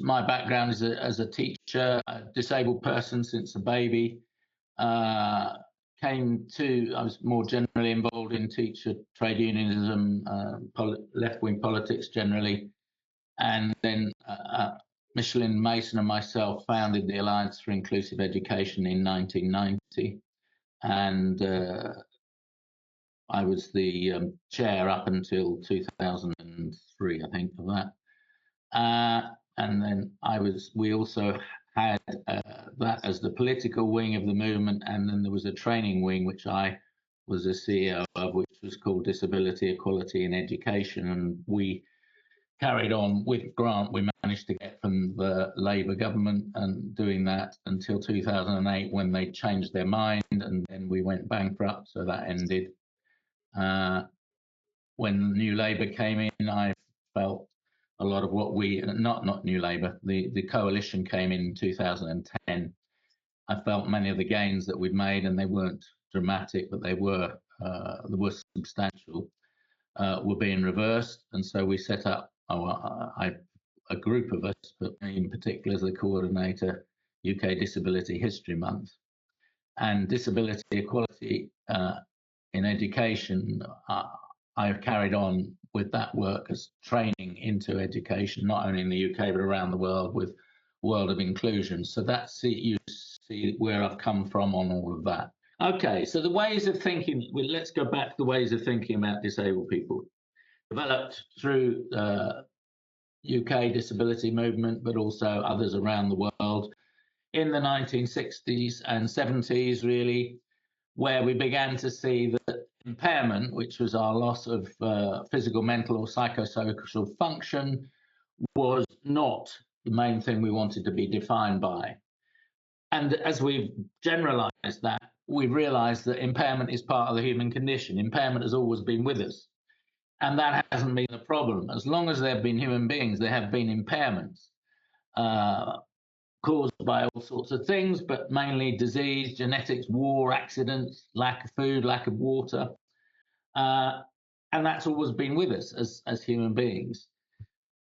my background is as a teacher, a disabled person since a baby. I was more generally involved in teacher trade unionism, left-wing politics generally, and then Micheline Mason and myself founded the Alliance for Inclusive Education in 1990, and I was the chair up until 2003, I think, of that. And then we also had that as the political wing of the movement, and then there was a training wing which I was a CEO of, which was called Disability, Equality and Education, and we carried on with grant we managed to get from the Labour government, and doing that until 2008 when they changed their mind, and then we went bankrupt, so that ended. When New Labour came in, I felt a lot of what not New Labour, the coalition came in 2010. I felt many of the gains that we'd made, and they weren't dramatic, but they were substantial, were being reversed, and so we set up a group of us, but in particular as the coordinator, UK Disability History Month. And disability equality in education, I have carried on with that work as training into education, not only in the UK, but around the world, with World of Inclusion. So that's it, you see where I've come from on all of that. Okay, so the ways of thinking, let's go back to the ways of thinking about disabled people. Developed through UK disability movement, but also others around the world in the 1960s and 70s, really, where we began to see that impairment, which was our loss of physical, mental, or psychosocial function, was not the main thing we wanted to be defined by. And as we've generalized that, we've realized that impairment is part of the human condition. Impairment has always been with us. And that hasn't been the problem. As long as there have been human beings, there have been impairments caused by all sorts of things, but mainly disease, genetics, war, accidents, lack of food, lack of water. And that's always been with us as human beings.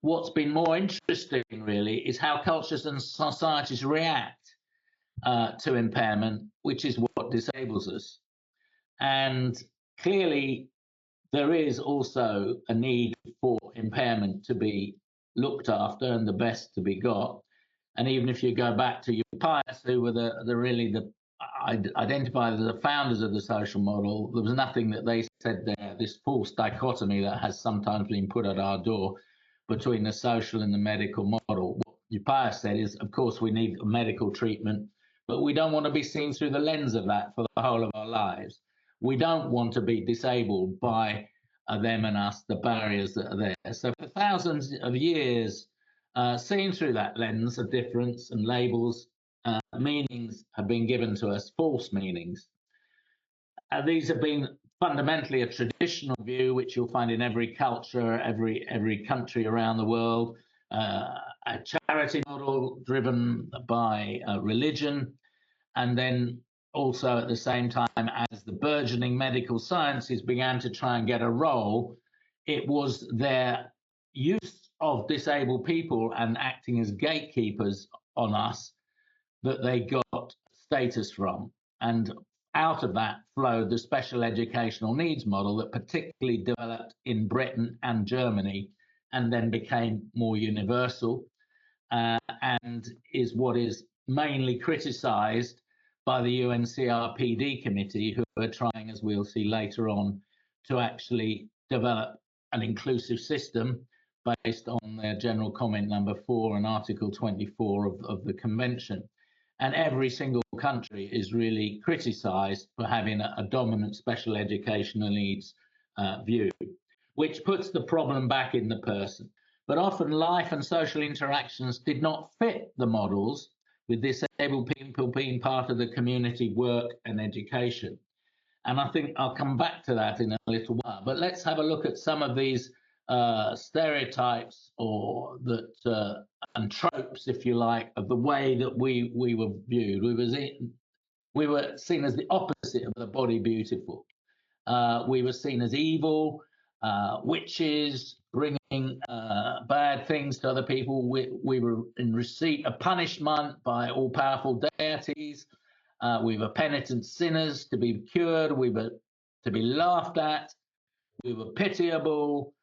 What's been more interesting, really, is how cultures and societies react to impairment, which is what disables us. And clearly, there is also a need for impairment to be looked after and the best to be got. And even if you go back to Pius, who were identified as the founders of the social model, there was nothing that they said there, this false dichotomy that has sometimes been put at our door between the social and the medical model. What Pius said is, of course, we need medical treatment, but we don't want to be seen through the lens of that for the whole of our lives. We don't want to be disabled by them and us, the barriers that are there. So for thousands of years, seen through that lens of difference and labels, meanings have been given to us, false meanings. These have been fundamentally a traditional view, which you'll find in every culture, every country around the world, a charity model driven by religion, and then also at the same time as the burgeoning medical sciences began to try and get a role, it was their use of disabled people and acting as gatekeepers on us that they got status from. And out of that flowed the special educational needs model that particularly developed in Britain and Germany and then became more universal, and is what is mainly criticized by the UNCRPD committee, who are trying, as we'll see later on, to actually develop an inclusive system based on their general comment number 4 and Article 24 of the Convention. And every single country is really criticized for having a dominant special educational needs view, which puts the problem back in the person. But often life and social interactions did not fit the models, with disabled people being part of the community work and education. And I think I'll come back to that in a little while. But let's have a look at some of these stereotypes or that and tropes, if you like, of the way that we were viewed. We were seen as the opposite of the body beautiful. We were seen as evil, witches, bringing bad things to other people. We were in receipt of punishment by all-powerful deities. We were penitent sinners to be cured. We were to be laughed at. We were pitiable.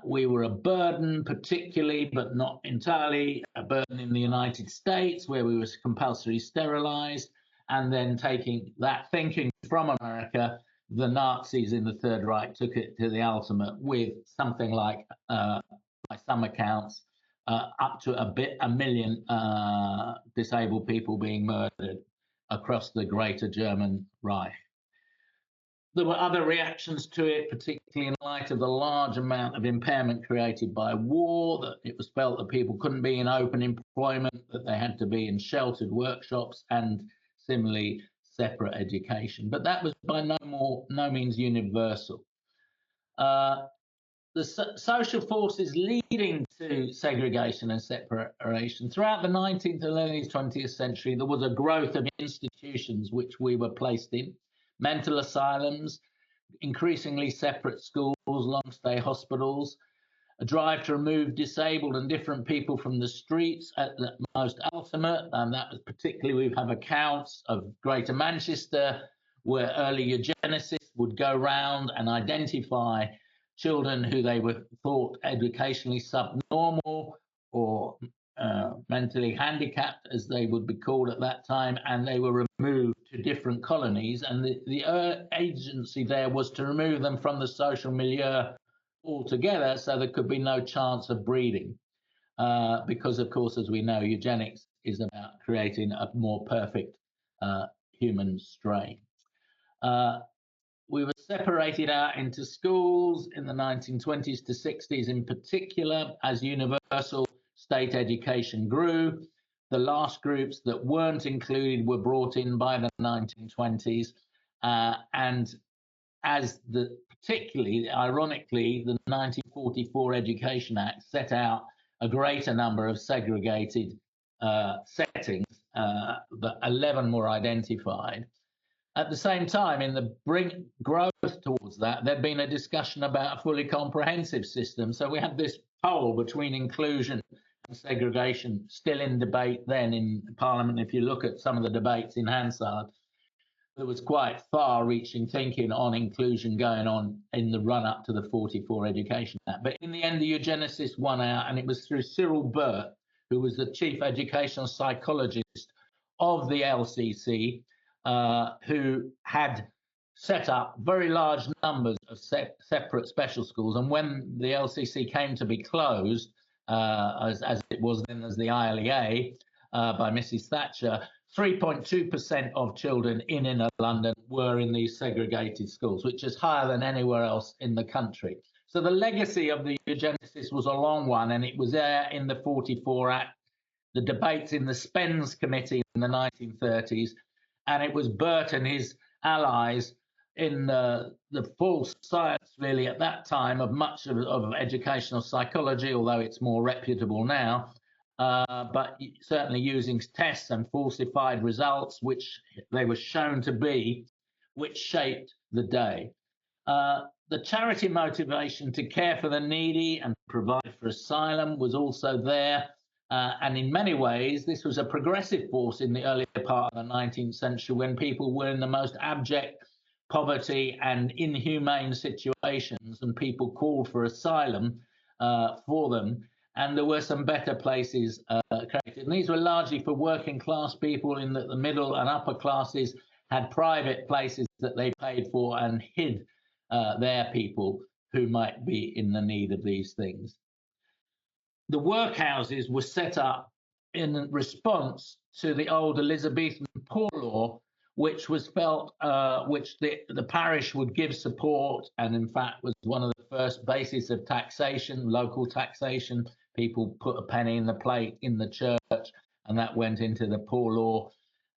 We were a burden, particularly, but not entirely, a burden in the United States, where we were compulsorily sterilized. And then taking that thinking from America, the Nazis in the Third Reich took it to the ultimate with something like, by some accounts, up to a million disabled people being murdered across the greater German Reich. There were other reactions to it, particularly in light of the large amount of impairment created by war, that it was felt that people couldn't be in open employment, that they had to be in sheltered workshops, and similarly separate education. But that was by no means universal. The social forces leading to segregation and separation throughout the 19th and early 20th century, there was a growth of institutions which we were placed in. Mental asylums, increasingly separate schools, long-stay hospitals, a drive to remove disabled and different people from the streets at the most ultimate, and that was particularly, we have accounts of Greater Manchester, where early eugenicists would go round and identify children who they were thought educationally subnormal or mentally handicapped, as they would be called at that time, and they were removed to different colonies. And the agency there was to remove them from the social milieu altogether, so there could be no chance of breeding. Because, of course, as we know, eugenics is about creating a more perfect human strain. We were separated out into schools in the 1920s to 60s in particular, as universal state education grew. The last groups that weren't included were brought in by the 1920s. And as particularly, ironically, the 1944 Education Act set out a greater number of segregated settings, but 11 were identified. At the same time, in the growth towards that, there'd been a discussion about a fully comprehensive system. So we had this pole between inclusion and segregation still in debate then in Parliament. If you look at some of the debates in Hansard, there was quite far-reaching thinking on inclusion going on in the run-up to the 44 Education Act. But in the end, the eugenicists won out, and it was through Cyril Burt, who was the chief educational psychologist of the LCC, who had set up very large numbers of separate special schools. And when the LCC came to be closed, as it was then as the ILEA by Mrs. Thatcher, 3.2% of children in inner London were in these segregated schools, which is higher than anywhere else in the country. So the legacy of the eugenicists was a long one, and it was there in the 44 Act, the debates in the Spence Committee in the 1930s, and it was Burt and his allies in the false science, really, at that time, of much of educational psychology, although it's more reputable now, but certainly using tests and falsified results, which they were shown to be, which shaped the day. The charity motivation to care for the needy and provide for asylum was also there. And in many ways, this was a progressive force in the earlier part of the 19th century, when people were in the most abject poverty and inhumane situations, and people called for asylum for them. And there were some better places created. And these were largely for working class people, in that the middle and upper classes had private places that they paid for and hid their people who might be in the need of these things. The workhouses were set up in response to the old Elizabethan Poor Law, which was felt, which the parish would give support, and in fact was one of the first bases of taxation, local taxation. People put a penny in the plate in the church, and that went into the Poor Law.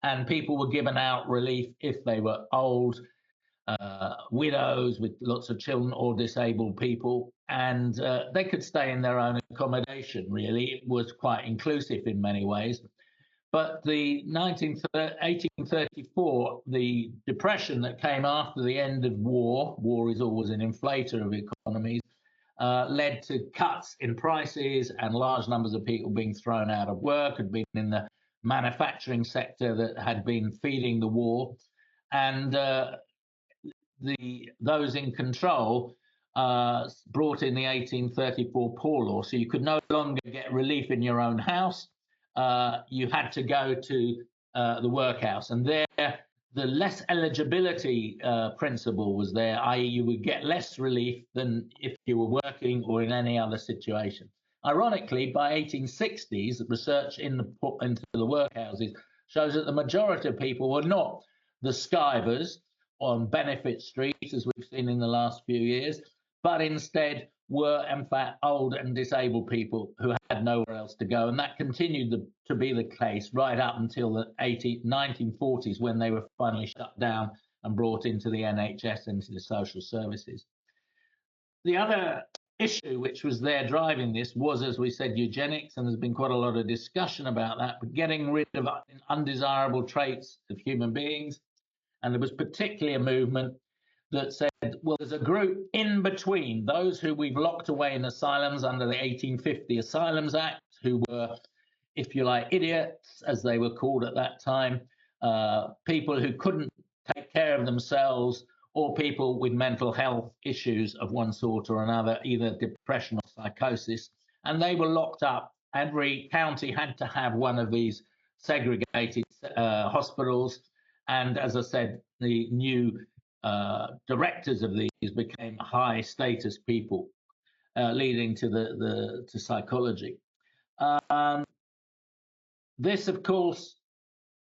And people were given out relief if they were old, widows with lots of children, or disabled people, and they could stay in their own accommodation, really. It was quite inclusive in many ways. But the 1834, the depression that came after the end of war is always an inflator of economies, led to cuts in prices and large numbers of people being thrown out of work, had been in the manufacturing sector that had been feeding the war. And those in control brought in the 1834 Poor Law. So you could no longer get relief in your own house. You had to go to the workhouse. And there, the less eligibility principle was there, i.e. you would get less relief than if you were working or in any other situation. Ironically, by 1860s, research into the workhouses shows that the majority of people were not the skivers on Benefit Street, as we've seen in the last few years, but instead were, in fact, old and disabled people who had nowhere else to go. And that continued to be the case right up until the 1940s, when they were finally shut down and brought into the NHS, into the social services. The other issue which was there driving this was, as we said, eugenics, and there's been quite a lot of discussion about that, but getting rid of undesirable traits of human beings. And there was particularly a movement that said, well, there's a group in between those who we've locked away in asylums under the 1850 Asylums Act, who were, if you like, idiots, as they were called at that time, people who couldn't take care of themselves, or people with mental health issues of one sort or another, either depression or psychosis, and they were locked up. Every county had to have one of these segregated hospitals, and as I said, the new directors of these became high status people, leading to psychology. This, of course,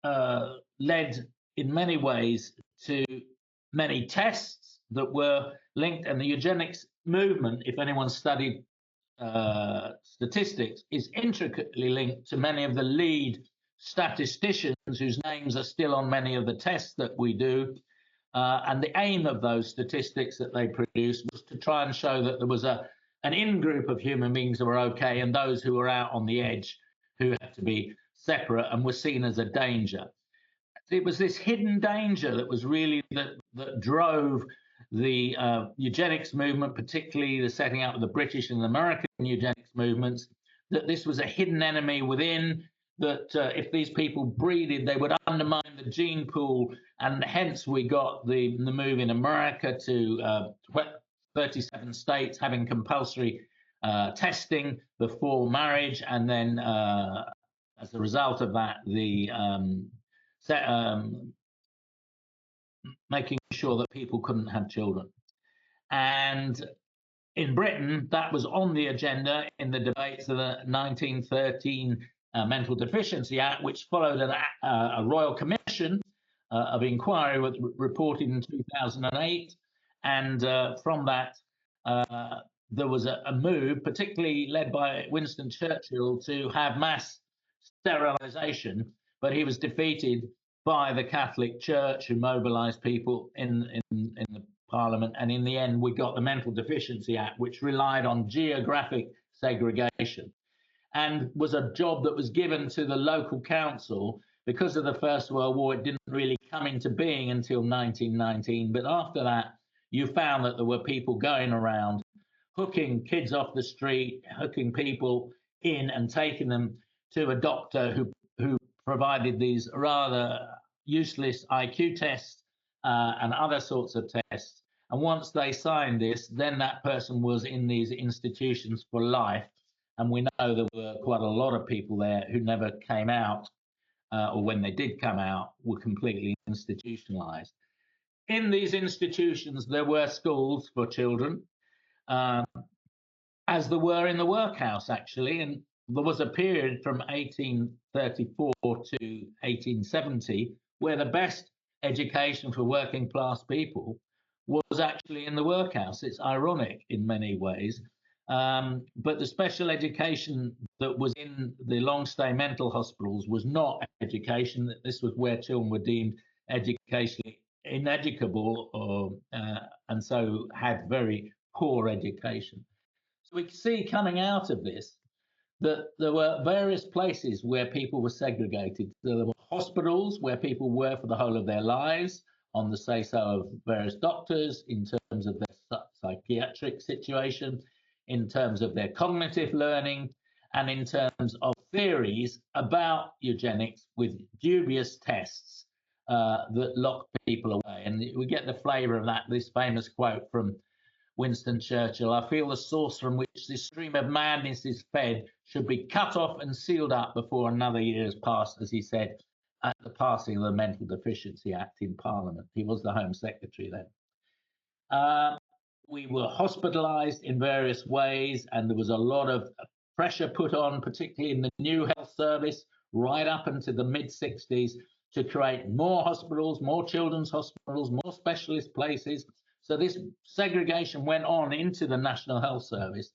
led in many ways to many tests that were linked, and the eugenics movement, if anyone studied statistics, is intricately linked to many of the lead statisticians whose names are still on many of the tests that we do. And the aim of those statistics that they produced was to try and show that there was an in-group of human beings who were okay, and those who were out on the edge who had to be separate and were seen as a danger. It was this hidden danger that was really that drove the eugenics movement, particularly the setting up of the British and American eugenics movements, that this was a hidden enemy within, that if these people breeded, they would undermine the gene pool, and hence we got the move in America to 37 states having compulsory testing before marriage, and then as a result of that, the making sure that people couldn't have children. And in Britain, that was on the agenda in the debates of the 1913 Mental Deficiency Act, which followed a royal commission of inquiry reported in 2008. And from that, there was a move, particularly led by Winston Churchill, to have mass sterilization, but he was defeated by the Catholic Church, who mobilized people in the Parliament. And in the end, we got the Mental Deficiency Act, which relied on geographic segregation and was a job that was given to the local council. Because of the First World War, it didn't really come into being until 1919. But after that, you found that there were people going around hooking kids off the street, hooking people in and taking them to a doctor who provided these rather useless IQ tests and other sorts of tests. And once they signed this, then that person was in these institutions for life. And we know there were quite a lot of people there who never came out, or when they did come out, were completely institutionalized. In these institutions, there were schools for children, as there were in the workhouse, actually. And there was a period from 1834 to 1870 where the best education for working class people was actually in the workhouse. It's ironic in many ways. But the special education that was in the long stay mental hospitals was not education. This was where children were deemed educationally ineducable, or, and so had very poor education. So we see coming out of this that there were various places where people were segregated. So there were hospitals where people were for the whole of their lives, on the say-so of various doctors in terms of their psychiatric situation. in terms of their cognitive learning and in terms of theories about eugenics with dubious tests that lock people away. And we get the flavour of that, this famous quote from Winston Churchill: "I feel the source from which this stream of madness is fed should be cut off and sealed up before another year has passed," as he said at the passing of the Mental Deficiency Act in Parliament. He was the Home Secretary then. We were hospitalised in various ways, and there was a lot of pressure put on, particularly in the new health service, right up into the mid-60s, to create more hospitals, more children's hospitals, more specialist places. So this segregation went on into the National Health Service.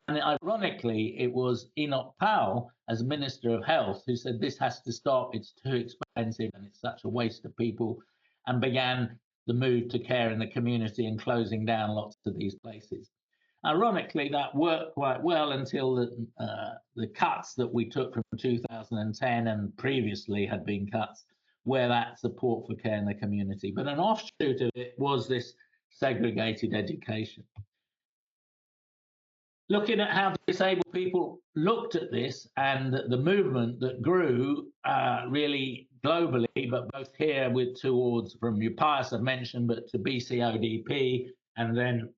And ironically, it was Enoch Powell, as Minister of Health, who said this has to stop, it's too expensive and it's such a waste of people, and began the move to care in the community and closing down lots of these places. Ironically, that worked quite well until the cuts that we took from 2010 and previously had been cuts, where that support for care in the community. But an offshoot of it was this segregated education. Looking at how disabled people looked at this and the movement that grew really globally, but both here with towards from UPIAS I've mentioned, but to BCODP, and then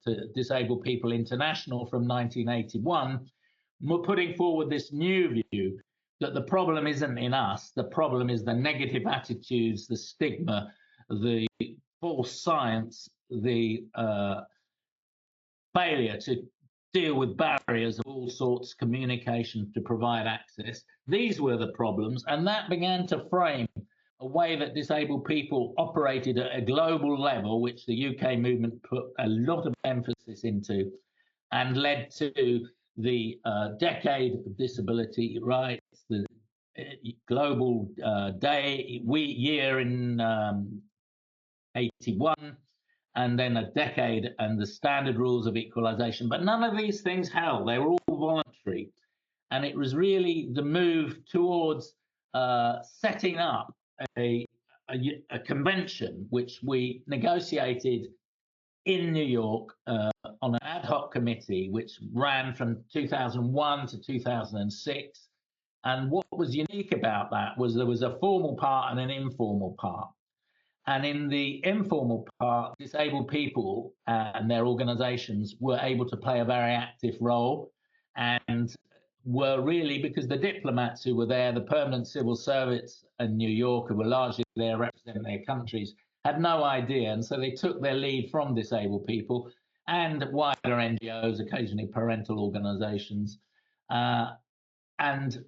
to Disabled People International from 1981, we're putting forward this new view that the problem isn't in us, the problem is the negative attitudes, the stigma, the false science, the failure to deal with barriers of all sorts, communication to provide access. These were the problems, and that began to frame a way that disabled people operated at a global level, which the UK movement put a lot of emphasis into, and led to the Decade of Disability Rights, the global year in 81, and then a decade and the standard rules of equalisation. But none of these things held. They were all voluntary. And it was really the move towards setting up a convention, which we negotiated in New York on an ad hoc committee, which ran from 2001 to 2006. And what was unique about that was there was a formal part and an informal part. And in the informal part, disabled people and their organizations were able to play a very active role, and were really, because the diplomats who were there, the permanent civil servants in New York, who were largely there representing their countries, had no idea. And so they took their lead from disabled people and wider NGOs, occasionally parental organizations. And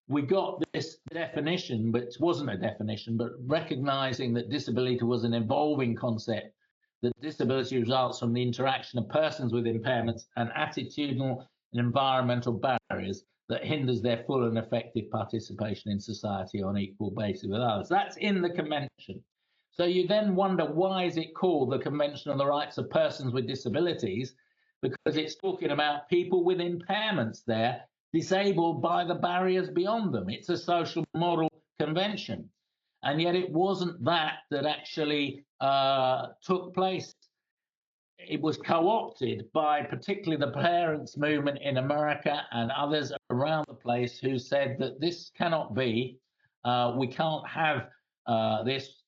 we got this definition, which wasn't a definition, but recognizing that disability was an evolving concept, that disability results from the interaction of persons with impairments and attitudinal and environmental barriers that hinders their full and effective participation in society on equal basis with others. That's in the convention. So you then wonder, why is it called the Convention on the Rights of Persons with Disabilities? Because it's talking about people with impairments there, disabled by the barriers beyond them. It's a social model convention. And yet it wasn't that actually took place. It was co-opted by particularly the parents' movement in America and others around the place, who said that this cannot be. We can't have this.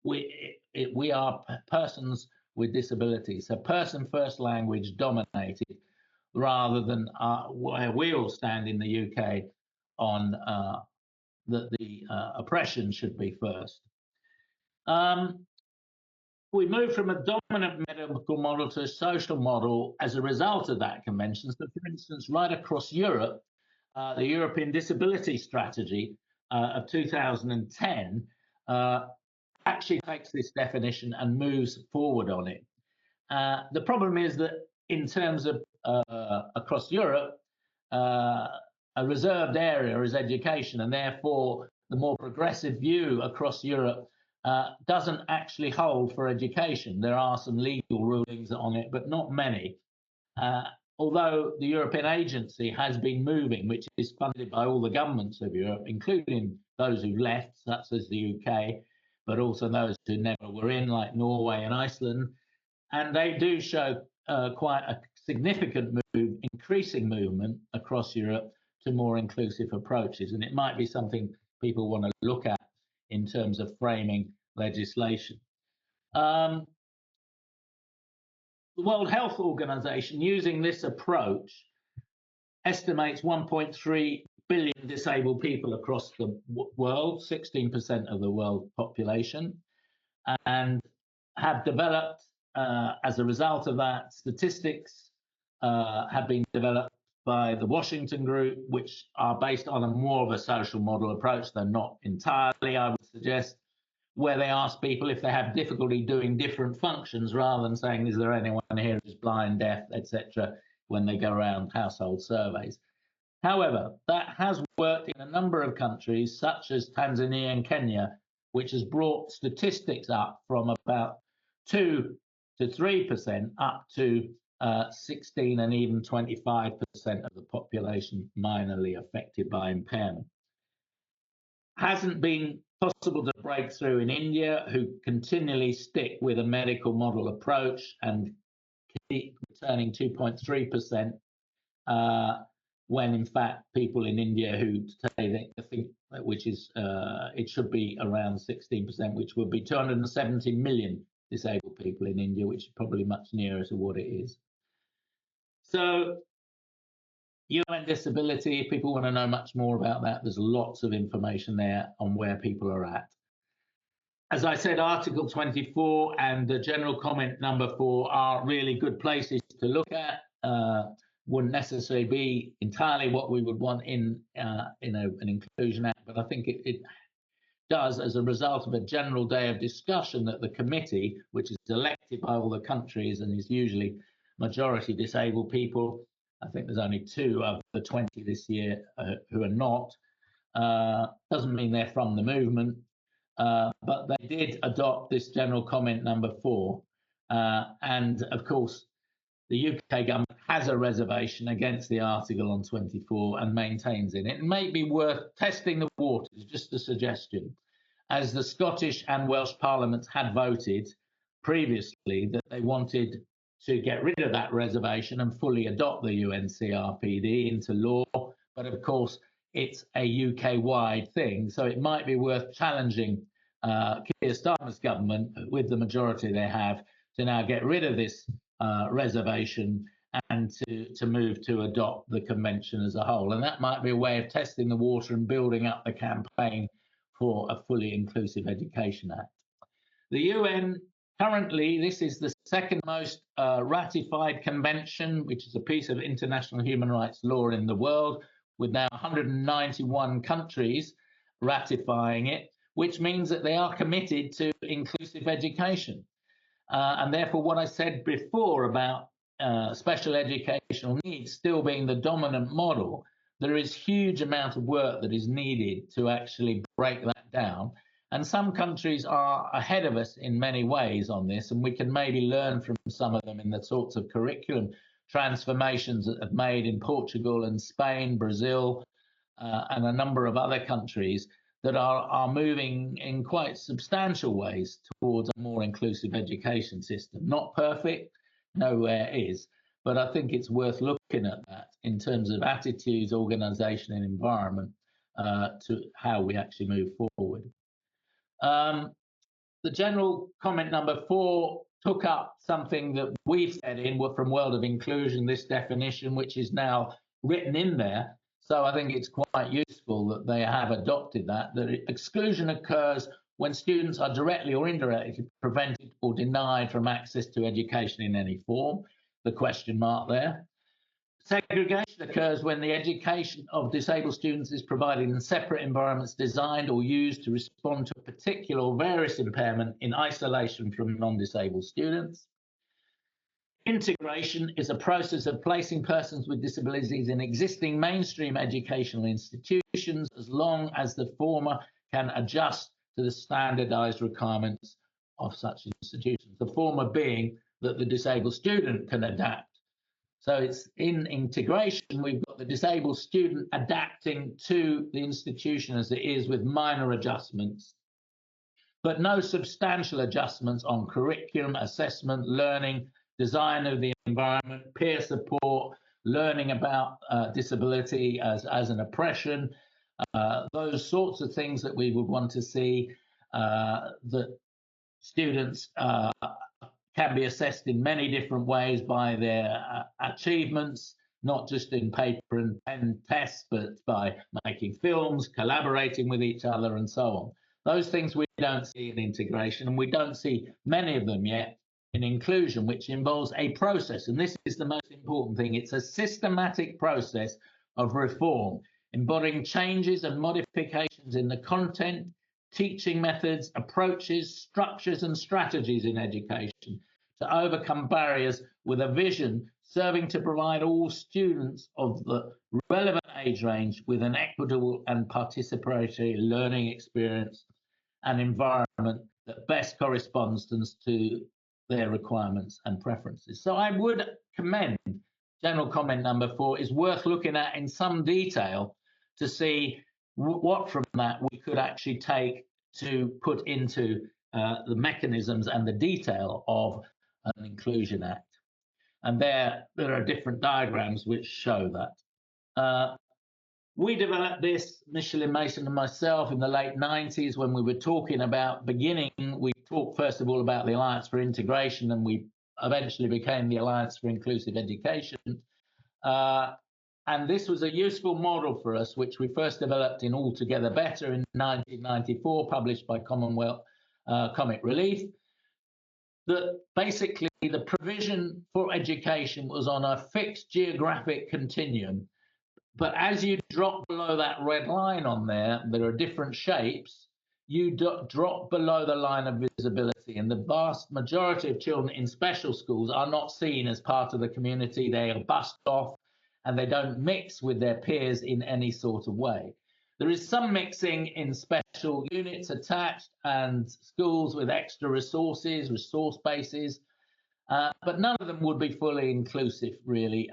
We are persons with disabilities. So person first language dominated, rather than where we all stand in the UK on that the oppression should be first. We moved from a dominant medical model to a social model as a result of that convention. So, for instance, right across Europe, the European Disability Strategy of 2010 actually takes this definition and moves forward on it. The problem is that in terms of across Europe, a reserved area is education, and therefore the more progressive view across Europe doesn't actually hold for education. There are some legal rulings on it, but not many. Although the European Agency has been moving, which is funded by all the governments of Europe, including those who've left, such as the UK, but also those who never were in, like Norway and Iceland. And they do show quite a significant move, increasing movement across Europe to more inclusive approaches. And it might be something people want to look at in terms of framing legislation. The World Health Organization, using this approach, estimates 1.3 billion disabled people across the world, 16% of the world population, and have developed, as a result of that, statistics have been developed by the Washington Group, which are based on a more of a social model approach than not entirely, I would suggest, where they ask people if they have difficulty doing different functions rather than saying, is there anyone here who's blind, deaf, etc., when they go around household surveys. However, that has worked in a number of countries, such as Tanzania and Kenya, which has brought statistics up from about 2 to 3% up to 16 and even 25% of the population minorly affected by impairment. Hasn't been possible to break through in India, who continually stick with a medical model approach and keep returning 2.3%, when in fact people in India who say they think, which is it should be around 16%, which would be 270 million disabled people in India, which is probably much nearer to what it is. So UN disability, if people want to know much more about that, there's lots of information there on where people are at. As I said, Article 24 and the general comment number 4 are really good places to look at. Wouldn't necessarily be entirely what we would want in an Inclusion Act, but I think it does, as a result of a general day of discussion that the committee, which is elected by all the countries and is usually majority disabled people, I think there's only 2 of the 20 this year who are not, doesn't mean they're from the movement, but they did adopt this general comment number 4. And of course, the UK government has a reservation against the article on 24 and maintains it. It may be worth testing the waters, just a suggestion, as the Scottish and Welsh parliaments had voted previously that they wanted to get rid of that reservation and fully adopt the UNCRPD into law. But of course, it's a UK-wide thing, so it might be worth challenging Keir Starmer's government, with the majority they have, to now get rid of this reservation and to move to adopt the convention as a whole. And that might be a way of testing the water and building up the campaign for a fully inclusive education act. The UN, currently, this is the second most ratified convention, which is a piece of international human rights law in the world, with now 191 countries ratifying it, which means that they are committed to inclusive education. And therefore, what I said before about special educational needs still being the dominant model, there is huge amount of work that is needed to actually break that down. And some countries are ahead of us in many ways on this, and we can maybe learn from some of them in the sorts of curriculum transformations that have made in Portugal and Spain, Brazil, and a number of other countries that are moving in quite substantial ways towards a more inclusive education system. Not perfect, nowhere is, but I think it's worth looking at that in terms of attitudes, organisation and environment to how we actually move forward. The general comment number 4 took up something that we've said in from World of Inclusion, this definition, which is now written in there. So I think it's quite useful that they have adopted that exclusion occurs when students are directly or indirectly prevented or denied from access to education in any form, the question mark there. Segregation occurs when the education of disabled students is provided in separate environments designed or used to respond to a particular or various impairment in isolation from non-disabled students. Integration is a process of placing persons with disabilities in existing mainstream educational institutions as long as the former can adjust to the standardized requirements of such institutions. The former being that the disabled student can adapt. So it's in integration, we've got the disabled student adapting to the institution as it is with minor adjustments, but no substantial adjustments on curriculum, assessment, learning, design of the environment, peer support, learning about disability as an oppression, those sorts of things that we would want to see, that students can be assessed in many different ways by their achievements, not just in paper and pen tests, but by making films, collaborating with each other, and so on. Those things we don't see in integration, and we don't see many of them yet in inclusion, which involves a process. And this is the most important thing. It's a systematic process of reform, embodying changes and modifications in the content, teaching methods, approaches, structures, and strategies in education to overcome barriers with a vision serving to provide all students of the relevant age range with an equitable and participatory learning experience and environment that best corresponds to their requirements and preferences. So I would commend general comment number 4 is worth looking at in some detail to see what from that we could actually take to put into the mechanisms and the detail of an Inclusion Act. And there are different diagrams which show that. We developed this, Micheline Mason and myself, in the late 90s when we were talking about beginning. We talked first of all about the Alliance for Integration, and we eventually became the Alliance for Inclusive Education. And this was a useful model for us, which we first developed in Altogether Better in 1994, published by Commonwealth Comic Relief. That basically the provision for education was on a fixed geographic continuum. But as you drop below that red line on there are different shapes, you drop below the line of visibility. And the vast majority of children in special schools are not seen as part of the community. They are bussed off and they don't mix with their peers in any sort of way. There is some mixing in special units attached and schools with extra resources, resource bases, but none of them would be fully inclusive, really,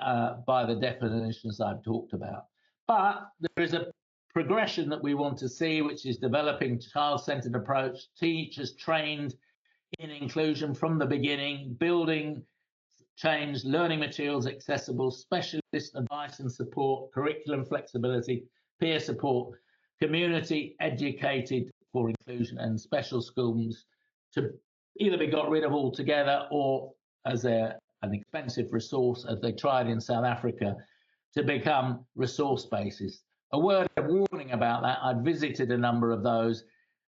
by the definitions I've talked about. But there is a progression that we want to see, which is developing child-centered approach, teachers trained in inclusion from the beginning, building change, learning materials accessible, specialist advice and support, curriculum flexibility, peer support, community educated for inclusion, and special schools to either be got rid of altogether or as an expensive resource, as they tried in South Africa, to become resource bases. A word of warning about that, I've visited a number of those,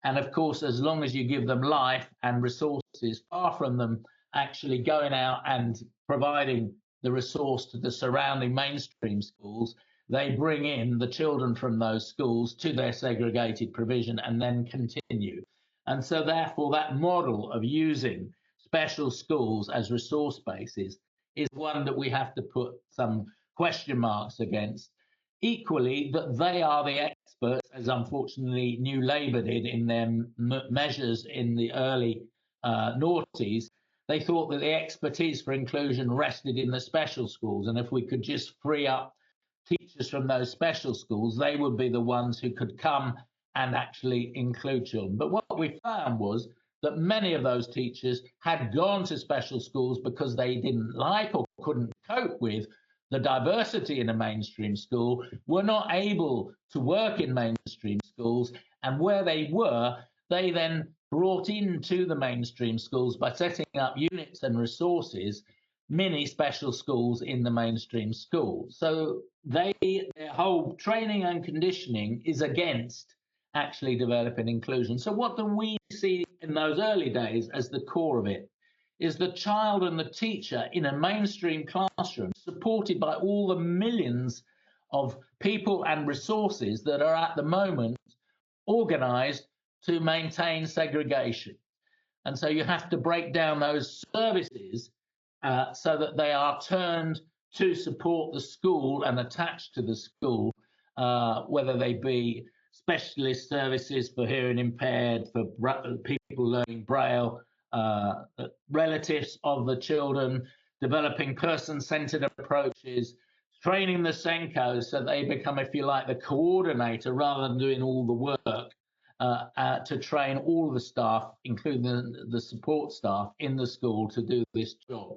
and of course, as long as you give them life and resources, far from them actually going out and providing the resource to the surrounding mainstream schools, they bring in the children from those schools to their segregated provision and then continue. And so therefore that model of using special schools as resource bases is one that we have to put some question marks against. Equally, that they are the experts, as unfortunately New Labour did in their measures in the early noughties. They thought that the expertise for inclusion rested in the special schools, and if we could just free up teachers from those special schools, they would be the ones who could come and actually include children. But what we found was that many of those teachers had gone to special schools because they didn't like or couldn't cope with the diversity in a mainstream school, were not able to work in mainstream schools, and where they were, they then brought into the mainstream schools by setting up units and resources, mini special schools in the mainstream school. So their whole training and conditioning is against actually developing inclusion. So what do we see in those early days as the core of it? Is the child and the teacher in a mainstream classroom supported by all the millions of people and resources that are at the moment organized to maintain segregation. And so you have to break down those services so that they are turned to support the school and attached to the school, whether they be specialist services for hearing impaired, for people learning Braille, relatives of the children, developing person-centered approaches, training the Senkos so they become, if you like, the coordinator rather than doing all the work, to train all the staff, including the support staff in the school, to do this job.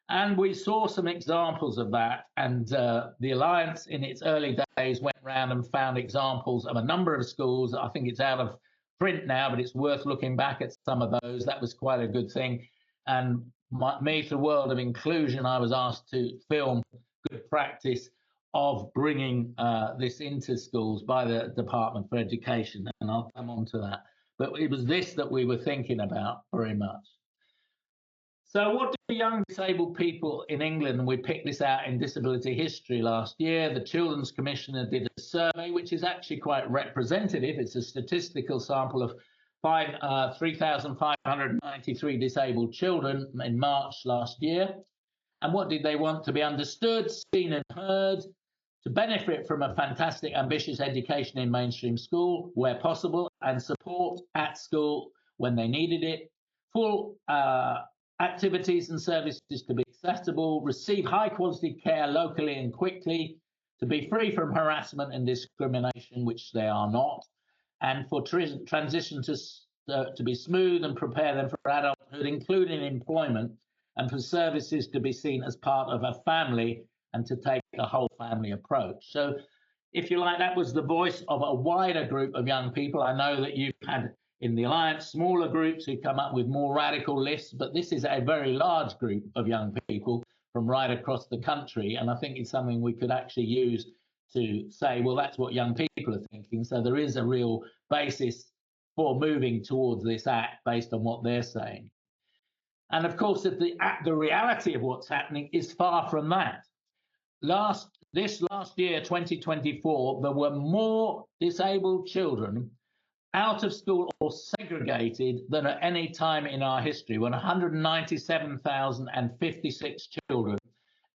And we saw some examples of that. And the Alliance in its early days went around and found examples of a number of schools. I think it's out of print now, but it's worth looking back at some of those. That was quite a good thing. And me, through World of Inclusion, I was asked to film good practice of bringing this into schools by the Department for Education. And I'll come on to that. But it was this that we were thinking about very much. So what do young disabled people in England, and we picked this out in Disability History last year, the Children's Commissioner did a survey, which is actually quite representative. It's a statistical sample of 3,593 disabled children in March last year. And what did they want? To be understood, seen and heard, to benefit from a fantastic, ambitious education in mainstream school where possible, and support at school when they needed it, full activities and services to be accessible, receive high quality care locally and quickly, to be free from harassment and discrimination, which they are not, and for transition to be smooth and prepare them for adulthood, including employment, and for services to be seen as part of a family and to take a whole family approach. So, if you like, that was the voice of a wider group of young people. I know that you've had in the Alliance smaller groups who come up with more radical lists, but this is a very large group of young people from right across the country. And I think it's something we could actually use to say, well, that's what young people are thinking. So there is a real basis for moving towards this act based on what they're saying. And of course, the reality of what's happening is far from that. This last year, 2024, there were more disabled children out of school or segregated than at any time in our history, when 197,056 children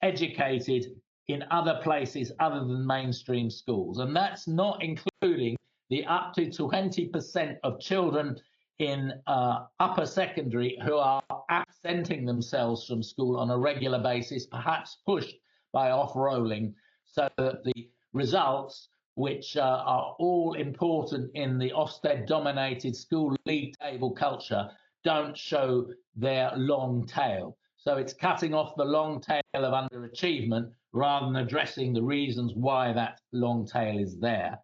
educated in other places other than mainstream schools. And that's not including the up to 20% of children in upper secondary who are absenting themselves from school on a regular basis, perhaps pushed by off-rolling, so that the results, which are all important in the Ofsted-dominated school league table culture, don't show their long tail. So it's cutting off the long tail of underachievement rather than addressing the reasons why that long tail is there.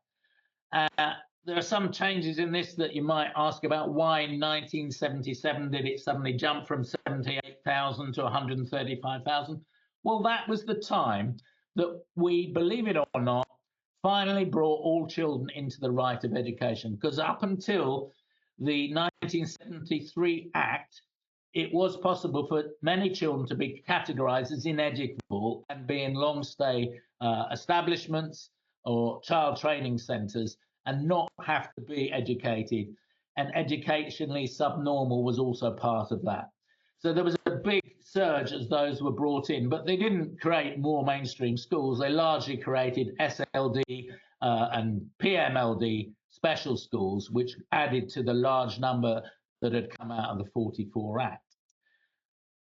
There are some changes in this that you might ask about. Why in 1977 did it suddenly jump from 78,000 to 135,000? Well, that was the time that we, believe it or not, finally brought all children into the right of education. Because up until the 1973 Act, it was possible for many children to be categorized as ineducable and be in long stay establishments or child training centers and not have to be educated. And educationally subnormal was also part of that. So there was a big surge as those were brought in, but they didn't create more mainstream schools. They largely created SLD and PMLD special schools, which added to the large number that had come out of the 44 Act.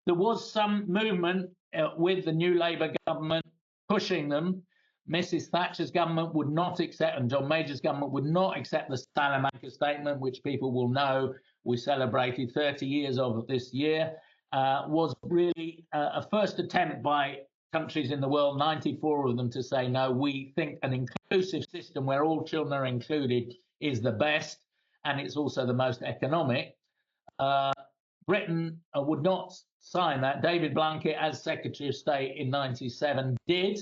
There was some movement with the new Labour government pushing them. Mrs. Thatcher's government would not accept, and John Major's government would not accept the Salamanca Statement, which people will know we celebrated 30 years of this year. Was really a first attempt by countries in the world, 94 of them, to say, no, we think an inclusive system where all children are included is the best, and it's also the most economic. Britain would not sign that. David Blunkett, as Secretary of State in 97, did,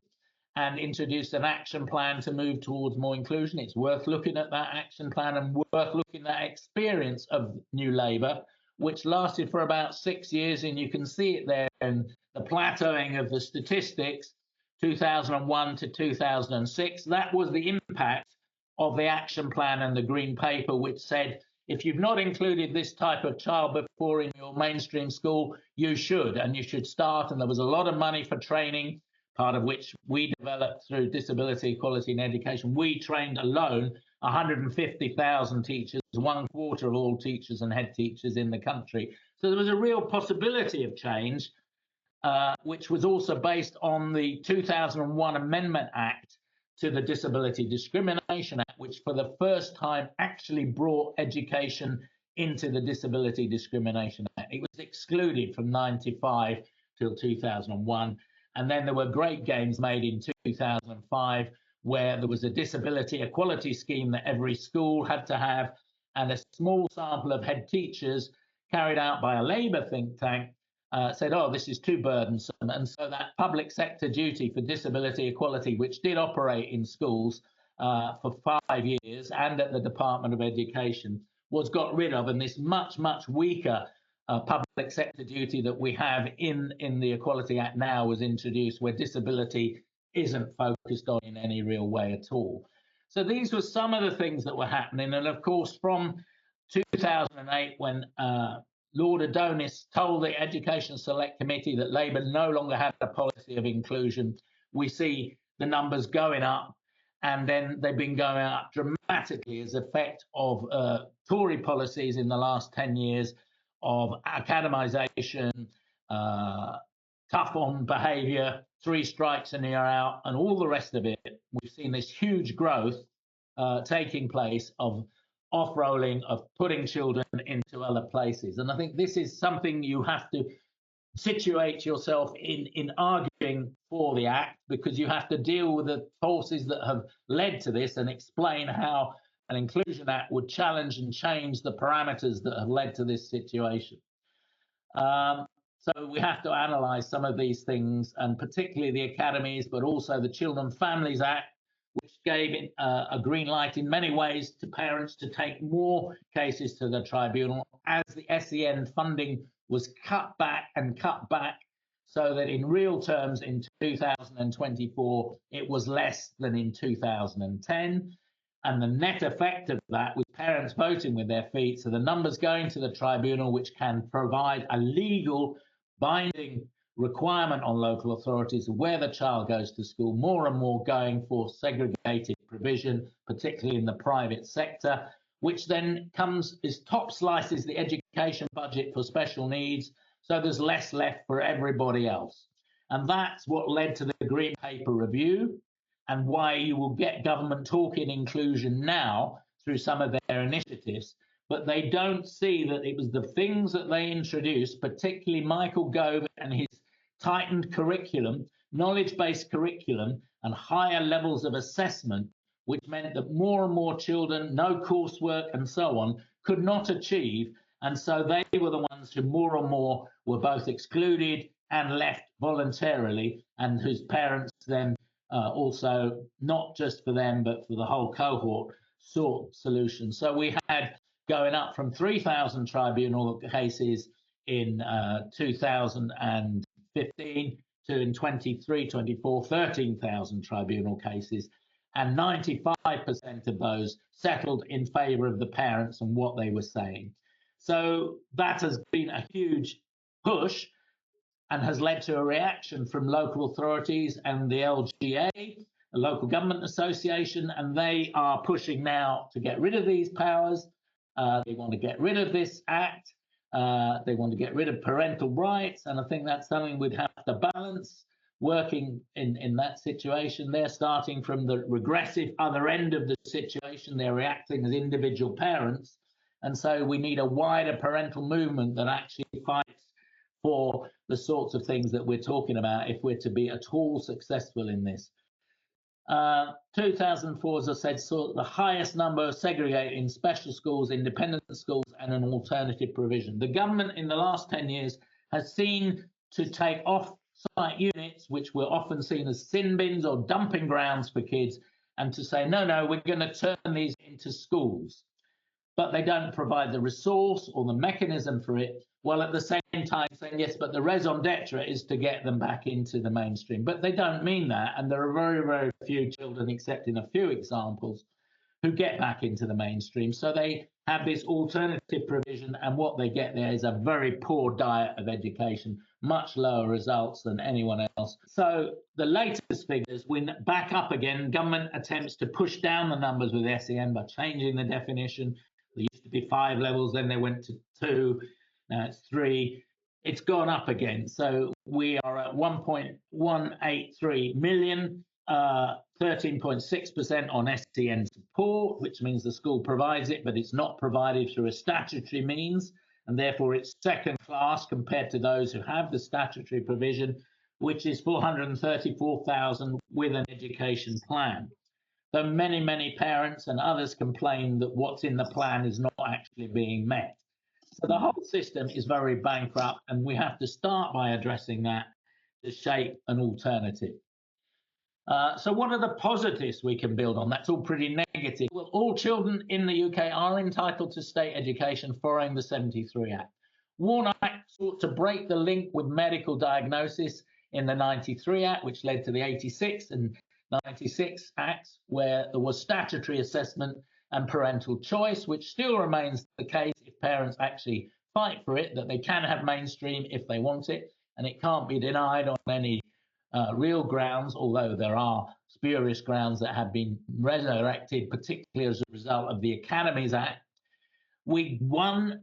and introduced an action plan to move towards more inclusion. It's worth looking at that action plan and worth looking at that experience of New Labour, which lasted for about 6 years, and you can see it there in the plateauing of the statistics, 2001 to 2006. That was the impact of the action plan and the green paper, which said, if you've not included this type of child before in your mainstream school, you should, and you should start. And there was a lot of money for training, part of which we developed through Disability Equality in Education. We trained alone 150,000 teachers, 1/4 of all teachers and head teachers in the country. So there was a real possibility of change, which was also based on the 2001 Amendment Act to the Disability Discrimination Act, which for the first time actually brought education into the Disability Discrimination Act. It was excluded from 95 till 2001. And then there were great gains made in 2005, where there was a disability equality scheme that every school had to have, and a small sample of head teachers carried out by a Labour think tank said, oh, this is too burdensome. And so that public sector duty for disability equality, which did operate in schools for 5 years and at the Department of Education, was got rid of. And this much, much weaker public sector duty that we have in the Equality Act now was introduced, where disability isn't focused on in any real way at all. So these were some of the things that were happening. And of course, from 2008, when Lord Adonis told the Education Select Committee that Labour no longer had a policy of inclusion, we see the numbers going up, and then they've been going up dramatically as effect of Tory policies in the last 10 years of academisation, tough on behaviour, 3 strikes and you're out, and all the rest of it. We've seen this huge growth taking place of off-rolling, of putting children into other places. And I think this is something you have to situate yourself in arguing for the Act, because you have to deal with the forces that have led to this and explain how an Inclusion Act would challenge and change the parameters that have led to this situation. So we have to analyse some of these things, and particularly the academies, but also the Children and Families Act, which gave it a green light in many ways to parents to take more cases to the tribunal, as the SEN funding was cut back, so that in real terms in 2024 it was less than in 2010. And the net effect of that was parents voting with their feet. So the numbers going to the tribunal, which can provide a legal binding requirement on local authorities where the child goes to school, more and more going for segregated provision, particularly in the private sector, which then top slices the education budget for special needs. So there's less left for everybody else. And that's what led to the Green Paper review, and why you will get government talking inclusion now through some of their initiatives. But they don't see that it was the things that they introduced, particularly Michael Gove and his tightened curriculum, knowledge-based curriculum, and higher levels of assessment, which meant that more and more children, no coursework and so on, could not achieve. And so they were the ones who more and more were both excluded and left voluntarily, and whose parents then also, not just for them, but for the whole cohort, sought solutions. So we had going up from 3,000 tribunal cases in 2015 to in 23-24, 13,000 tribunal cases, and 95% of those settled in favour of the parents and what they were saying. So that has been a huge push, and has led to a reaction from local authorities and the LGA, the Local Government Association, and they are pushing now to get rid of these powers. They want to get rid of this act. They want to get rid of parental rights, and I think that's something we'd have to balance working in that situation. They're starting from the regressive other end of the situation. They're reacting as individual parents, and so we need a wider parental movement that actually fights for the sorts of things that we're talking about if we're to be at all successful in this. 2004, as I said, saw the highest number of segregated in special schools, independent schools, and an alternative provision. The government in the last 10 years has seen to take off-site units, which were often seen as sin bins or dumping grounds for kids, and to say, no, we're going to turn these into schools. But they don't provide the resource or the mechanism for it, while at the same time saying, yes, but the raison d'etre is to get them back into the mainstream. But they don't mean that, and there are very, very few children, except in a few examples, who get back into the mainstream. So they have this alternative provision, and what they get there is a very poor diet of education, much lower results than anyone else. So the latest figures, when back up again, government attempts to push down the numbers with SEN by changing the definition. There used to be 5 levels, then they went to 2, now it's 3. It's gone up again. So we are at 1.183 million, 13.6% on SEN support, which means the school provides it, but it's not provided through a statutory means. and therefore it's second class compared to those who have the statutory provision, which is 434,000 with an education plan. Though many parents and others complain that what's in the plan is not actually being met. So the whole system is very bankrupt, and we have to start by addressing that to shape an alternative. So what are the positives we can build on? That's all pretty negative. Well, all children in the UK are entitled to state education following the 73 Act. Warner Act sought to break the link with medical diagnosis in the 93 Act, which led to the 86 and 96 Acts, where there was statutory assessment and parental choice, which still remains the case if parents actually fight for it, that they can have mainstream if they want it, and it can't be denied on any real grounds, although there are spurious grounds that have been resurrected, particularly as a result of the Academies Act. We won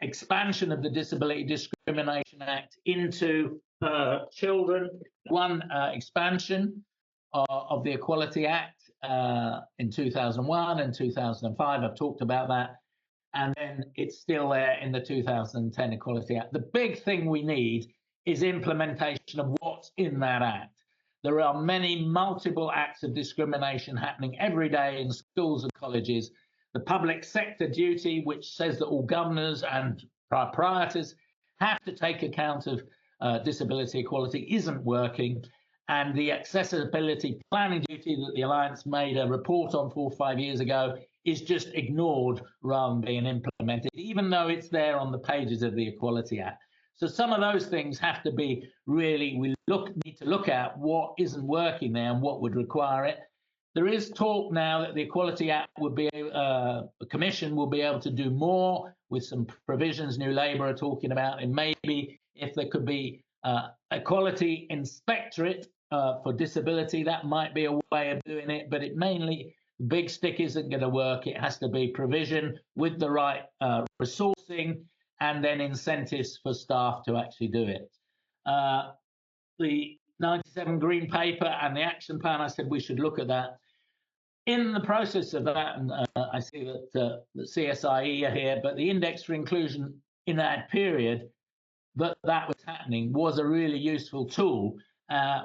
expansion of the Disability Discrimination Act into children, one expansion of the Equality Act in 2001 and 2005. I've talked about that. And then it's still there in the 2010 Equality Act. The big thing we need is implementation of what's in that act. There are many multiple acts of discrimination happening every day in schools and colleges. The public sector duty, which says that all governors and proprietors have to take account of disability equality, isn't working. And the accessibility planning duty that the Alliance made a report on 4 or 5 years ago is just ignored rather than being implemented, even though it's there on the pages of the Equality Act. So some of those things have to be really, need to look at what isn't working there and what would require it. There is talk now that the Equality Act would be, the Commission will be able to do more with some provisions New Labour are talking about, and maybe if there could be Equality Inspectorate for disability, that might be a way of doing it, but it mainly, big stick isn't going to work. It has to be provision with the right resourcing and then incentives for staff to actually do it. The 97 Green Paper and the action plan, I said we should look at that. In the process of that, and I see that the CSIE are here, but the Index for Inclusion in that period that was happening was a really useful tool,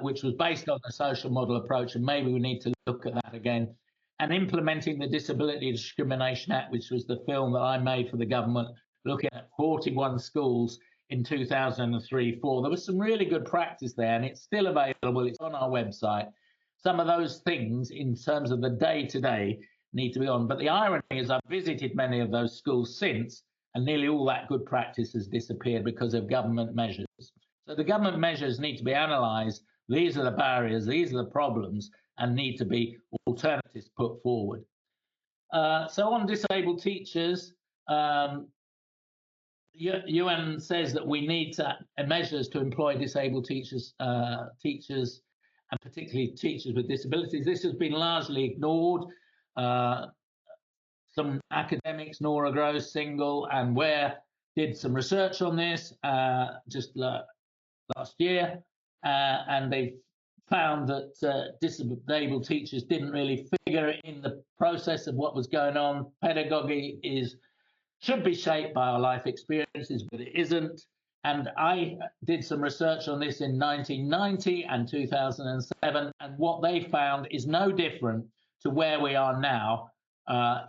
which was based on the social model approach, and maybe we need to look at that again. And implementing the Disability Discrimination Act, which was the film that I made for the government, looking at 41 schools in 2003-04. There was some really good practice there, and it's still available. It's on our website. Some of those things, in terms of the day-to-day, need to be on. But the irony is I've visited many of those schools since, and nearly all that good practice has disappeared because of government measures. So the government measures need to be analysed. These are the barriers, these are the problems, and need to be alternatives put forward. So on disabled teachers, UN says that we need measures to employ disabled teachers, and particularly teachers with disabilities. This has been largely ignored. Some academics, Nora Gross, Single, and Ware did some research on this just last year, and they found that disabled teachers didn't really figure in the process of what was going on. Pedagogy should be shaped by our life experiences, but it isn't. And I did some research on this in 1990 and 2007, and what they found is no different to where we are now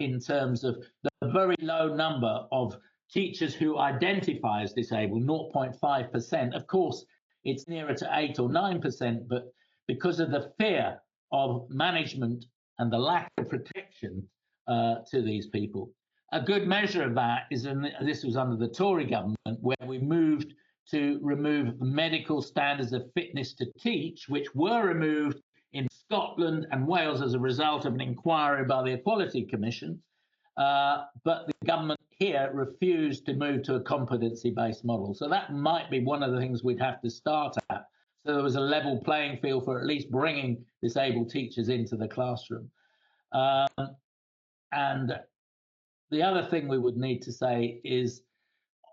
in terms of the very low number of teachers who identify as disabled, 0.5%. Of course, it's nearer to 8 or 9%, but because of the fear of management and the lack of protection to these people. A good measure of that is, this was under the Tory government, where we moved to remove medical standards of fitness to teach, which were removed in Scotland and Wales as a result of an inquiry by the Equality Commission. But the government here refused to move to a competency-based model. So that might be one of the things we'd have to start at. So there was a level playing field for at least bringing disabled teachers into the classroom. And the other thing we would need to say is,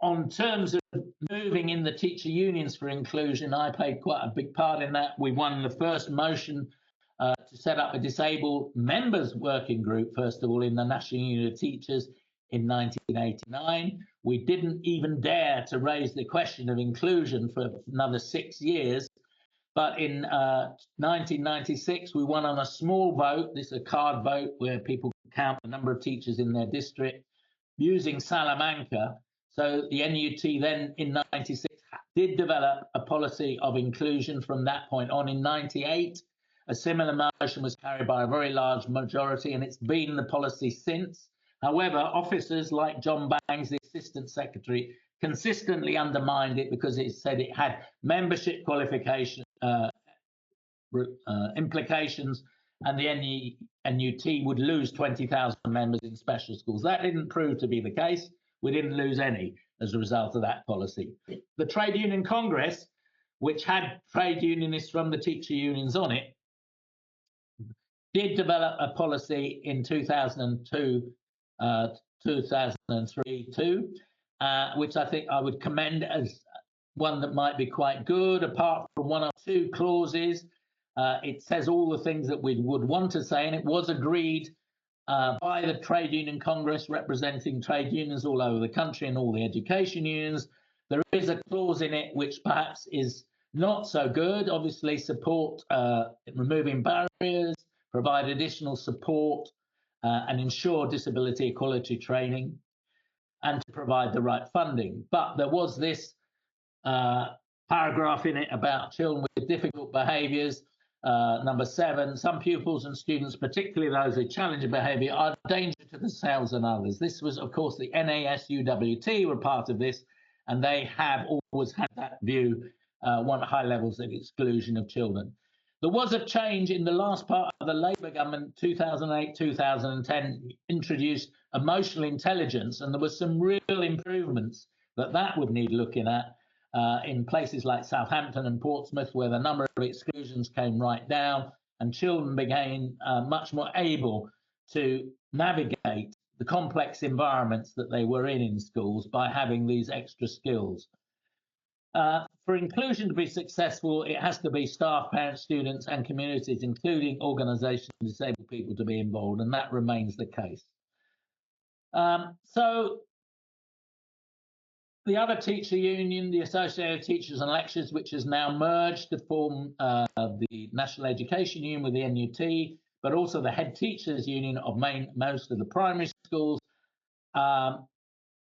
on terms of moving in the teacher unions for inclusion, I played quite a big part in that. We won the first motion to set up a disabled members working group, first of all, in the National Union of Teachers in 1989. We didn't even dare to raise the question of inclusion for another 6 years. But in 1996, we won on a small vote. This is a card vote where people count the number of teachers in their district using Salamanca. So the NUT then in 96 did develop a policy of inclusion from that point on. In 98, a similar motion was carried by a very large majority, and it's been the policy since. However, officers like John Bangs, the Assistant Secretary, consistently undermined it because it said it had membership qualification implications, and the NUT would lose 20,000 members in special schools. That didn't prove to be the case. We didn't lose any as a result of that policy. The Trade Union Congress, which had trade unionists from the teacher unions on it, did develop a policy in 2002, 2003 too, which I think I would commend as one that might be quite good. Apart from one or two clauses, it says all the things that we would want to say, and it was agreed by the Trade Union Congress representing trade unions all over the country and all the education unions. There is a clause in it which perhaps is not so good. Obviously, support removing barriers, provide additional support, and ensure disability equality training, and to provide the right funding. But there was this paragraph in it about children with difficult behaviours. Number 7, some pupils and students, particularly those with challenging behaviour, are a danger to themselves and others. This was, of course, the NASUWT were part of this, and they have always had that view, want high levels of exclusion of children. There was a change in the last part of the Labour government, 2008-2010, introduced emotional intelligence, and there were some real improvements that would need looking at in places like Southampton and Portsmouth, where the number of exclusions came right down, and children became much more able to navigate the complex environments that they were in schools by having these extra skills. For inclusion to be successful, it has to be staff, parents, students, and communities, including organisations of disabled people, to be involved, and that remains the case. So the other teacher union, the Association of Teachers and Lecturers, which has now merged to form the National Education Union with the NUT, but also the Head Teachers Union of most of the primary schools,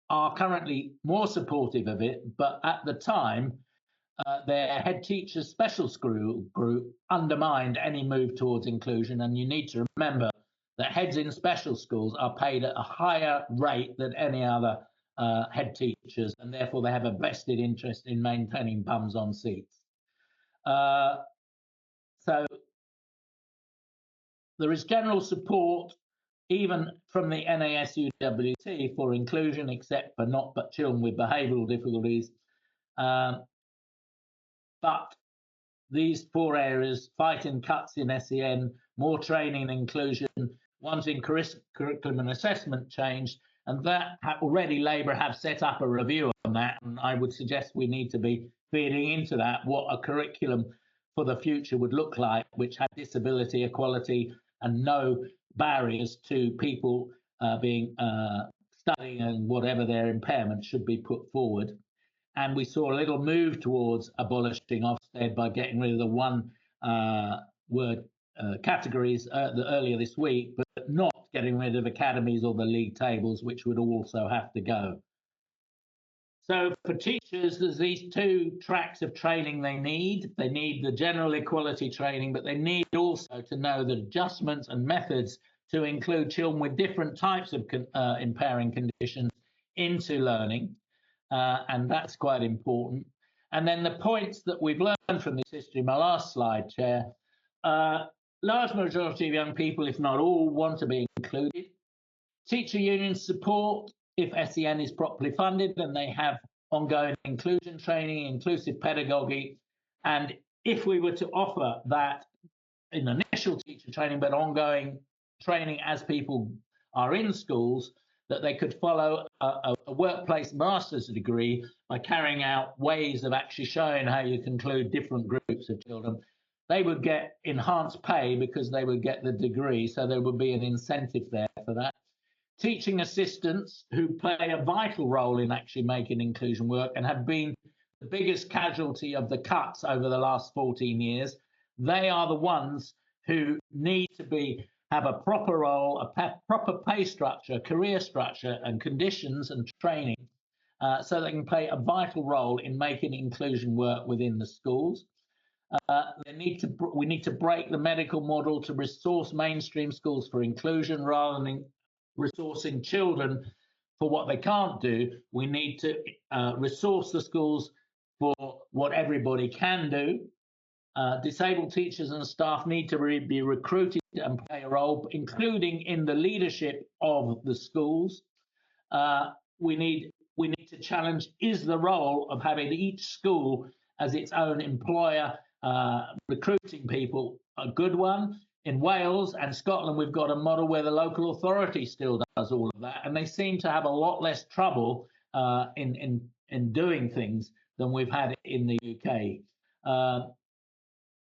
are currently more supportive of it. But at the time, their Head Teachers Special School group undermined any move towards inclusion. And you need to remember that heads in special schools are paid at a higher rate than any other head teachers, and therefore they have a vested interest in maintaining bums on seats. So there is general support even from the NASUWT for inclusion, except for children with behavioural difficulties. But these 4 areas, fighting cuts in SEN, more training and inclusion, wanting curriculum and assessment change, and that already Labour have set up a review on that, and I would suggest we need to be feeding into that what a curriculum for the future would look like, which had disability equality and no barriers to people studying, and whatever their impairment should be put forward. And we saw a little move towards abolishing Ofsted by getting rid of the one word categories earlier this week, but not getting rid of academies or the league tables, which would also have to go. So for teachers, there's these 2 tracks of training they need. They need the general equality training, but they need also to know the adjustments and methods to include children with different types of impairing conditions into learning. And that's quite important. And then the points that we've learned from this history, my last slide, Chair, large majority of young people, if not all, want to be included. Teacher unions support if SEN is properly funded, then they have ongoing inclusion training, inclusive pedagogy. And if we were to offer that in initial teacher training, but ongoing training as people are in schools, that they could follow a workplace master's degree by carrying out ways of actually showing how you conclude different groups of children, they would get enhanced pay because they would get the degree. So there would be an incentive there for that. teaching assistants who play a vital role in actually making inclusion work and have been the biggest casualty of the cuts over the last 14 years. They are the ones who need to have a proper role, a proper pay structure, career structure, and conditions and training, so they can play a vital role in making inclusion work within the schools. We need to break the medical model to resource mainstream schools for inclusion rather than resourcing children for what they can't do. We need to resource the schools for what everybody can do. Disabled teachers and staff need to be recruited and play a role, including in the leadership of the schools. We need to challenge, is the role of having each school as its own employer recruiting people a good one? In Wales and Scotland, we've got a model where the local authority still does all of that, and they seem to have a lot less trouble in doing things than we've had in the UK.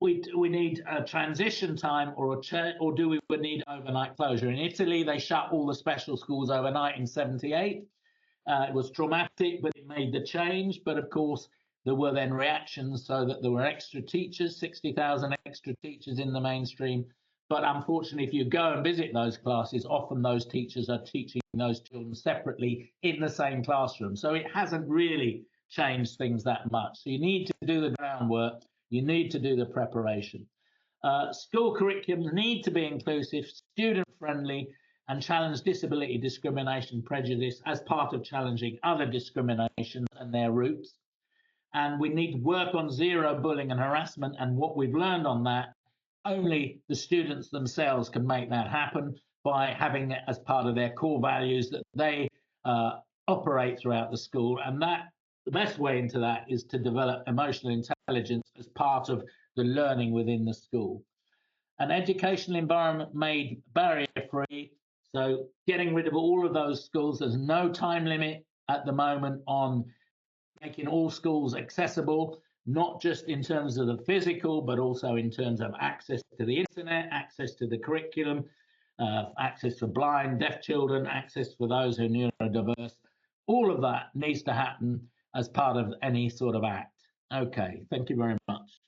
We need a transition time, or do we need overnight closure? In Italy, they shut all the special schools overnight in '78. It was traumatic, but it made the change. But of course, there were then reactions so that there were extra teachers, 60,000 extra teachers in the mainstream. But unfortunately, if you go and visit those classes, often those teachers are teaching those children separately in the same classroom. So it hasn't really changed things that much. So you need to do the groundwork. You need to do the preparation. School curriculums need to be inclusive, student-friendly, and challenge disability discrimination, prejudice as part of challenging other discriminations and their roots. And we need to work on zero bullying and harassment. And what we've learned on that, only the students themselves can make that happen by having it as part of their core values that they operate throughout the school. And the best way into that is to develop emotional intelligence as part of the learning within the school. An educational environment made barrier-free, so getting rid of all of those schools. There's no time limit at the moment on making all schools accessible, not just in terms of the physical, but also in terms of access to the internet, access to the curriculum, access for blind, deaf children, access for those who are neurodiverse. All of that needs to happen as part of any sort of act. Okay, thank you very much.